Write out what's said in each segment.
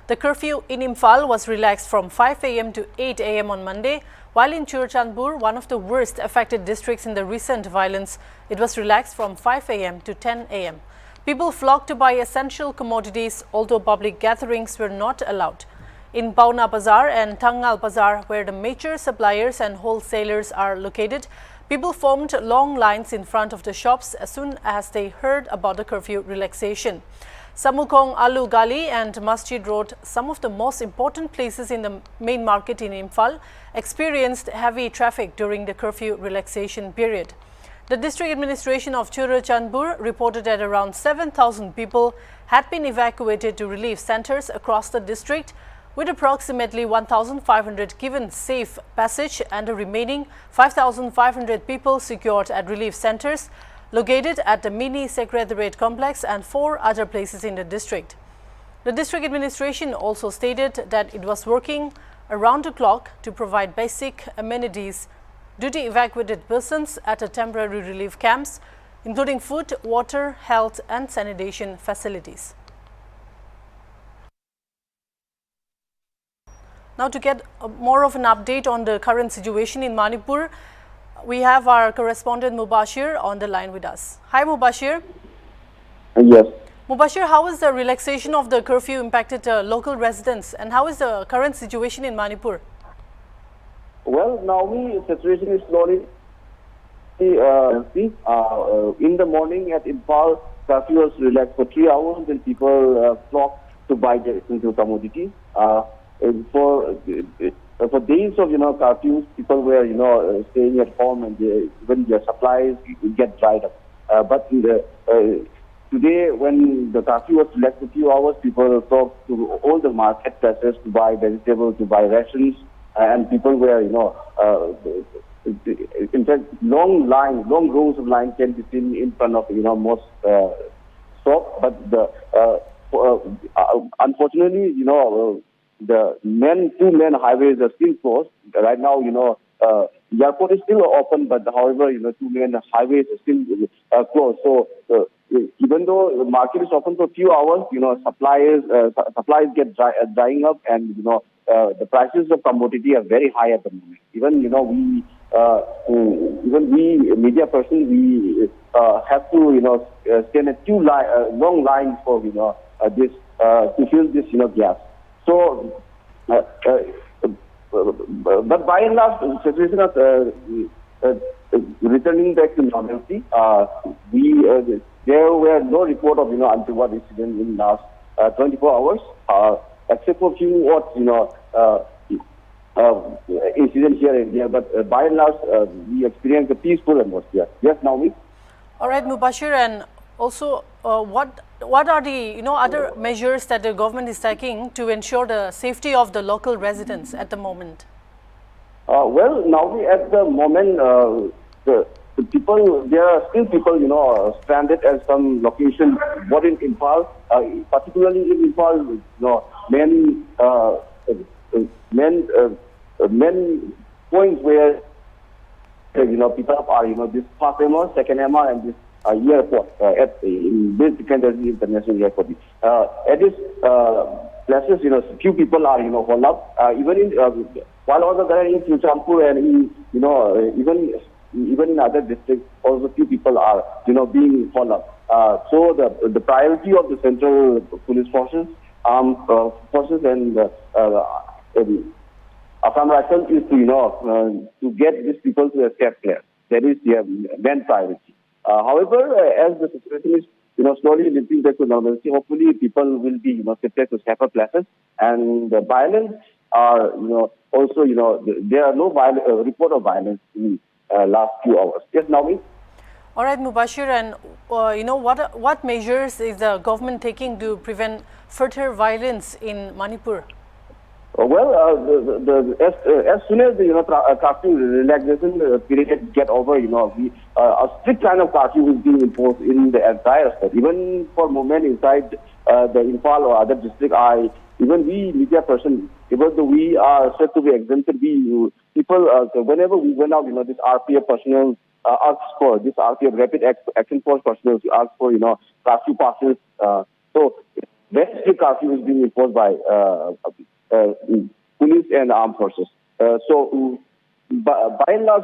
The curfew in Imphal was relaxed from 5 a.m. to 8 a.m. on Monday, while in Churachandpur, one of the worst affected districts in the recent violence, it was relaxed from 5 a.m. to 10 a.m. People flocked to buy essential commodities, although public gatherings were not allowed. In Pauna Bazar and Tangal Bazar, where the major suppliers and wholesalers are located, people formed long lines in front of the shops as soon as they heard about the curfew relaxation. Samukong Alu Gali and Masjid Road, some of the most important places in the main market in Imphal, experienced heavy traffic during the curfew relaxation period. The district administration of Churachandpur reported that around 7,000 people had been evacuated to relief centers across the district, with approximately 1,500 given safe passage and the remaining 5,500 people secured at relief centers located at the mini secretariat complex and 4 other places in the district. The district administration also stated that it was working around the clock to provide basic amenities to the evacuated persons at the temporary relief camps, including food, water, health and sanitation facilities. Now, to get more of an update on the current situation in Manipur, we have our correspondent Mubashir on the line with us. Hi Mubashir. Yes. Mubashir, how has the relaxation of the curfew impacted local residents, and how is the current situation in Manipur? Well, now the situation is slowly in the morning at Imphal, curfew was relaxed for 3 hours and people flocked to buy their essential commodities. For days of curfews, people were staying at home and when their supplies get dried up. But today, when the curfew was relaxed for a few hours, people flocked to all the market places to buy vegetables, to buy rations, and people were in fact long rows of lines can be seen in front of most shops. But unfortunately, the two main highways are still closed. Right now, the airport is still open, but however, two main highways are still closed. So even though the market is open for a few hours, supplies get drying up, and the prices of commodity are very high at the moment. Even we media persons, we have to stand at long lines for this to fill this gap. So, but by and large, the situation of returning back to normalcy. There were no report of untoward incident in the last 24 hours, except for a few incidents here and there. But by and large, we experienced a peaceful atmosphere. Yes, Naomi. All right, Mubashir, and also what are the other measures that the government is taking to ensure the safety of the local residents at the moment? Well, now at the moment, the people, there are still people stranded at some location, what in Imphal, particularly in Imphal, main points where people are this first MR, second MR, and this airport in this secondary international airport. At these places, few people are hauled up. Even in while also there in Churachandpur and even in other districts, also few people are being hauled up. So the priority of the central police forces, armed forces, and Assam Rifles is to get these people to escape there. That is their main priority. However, as the situation is slowly limping back to normalcy, hopefully people will be shifted to safer places, and the violence are also there are no report of violence in last few hours. Yes, Naomi. All right, Mubashir, and what measures is the government taking to prevent further violence in Manipur? Well, as soon as the curfew relaxation period get over, a strict kind of curfew is being imposed in the entire state. Even for movement inside the Imphal or other district, even we media person, even though we are said to be exempted, whenever we went out, this RPF personnel asks for this RPF Rapid Action Force personnel to ask for curfew passes. So very strict curfew is being imposed by police and armed forces. By and large,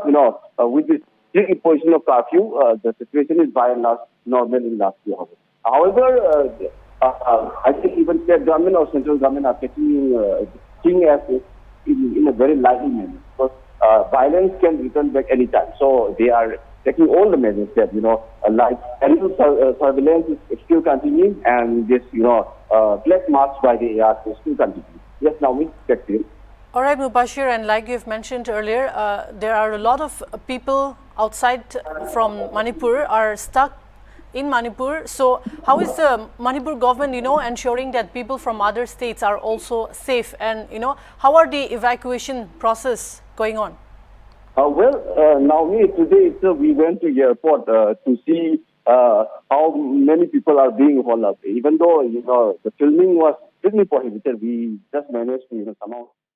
with this strict imposition of curfew, the situation is by and large normal in last year. However, I think even state government or central government are taking thing as in a very lightly manner, because violence can return back anytime. So they are taking all the measures that, like aerial surveillance is still continuing, and this, flag march by the AR is still continuing. Yes, now we check it. All right, Mubashir, and like you've mentioned earlier, there are a lot of people outside from Manipur are stuck in Manipur. So how is the Manipur government, ensuring that people from other states are also safe? And, how are the evacuation process going on? Now today we went to the airport to see how many people are being hauled up. Even though, the filming was strictly prohibited, we just managed to, somehow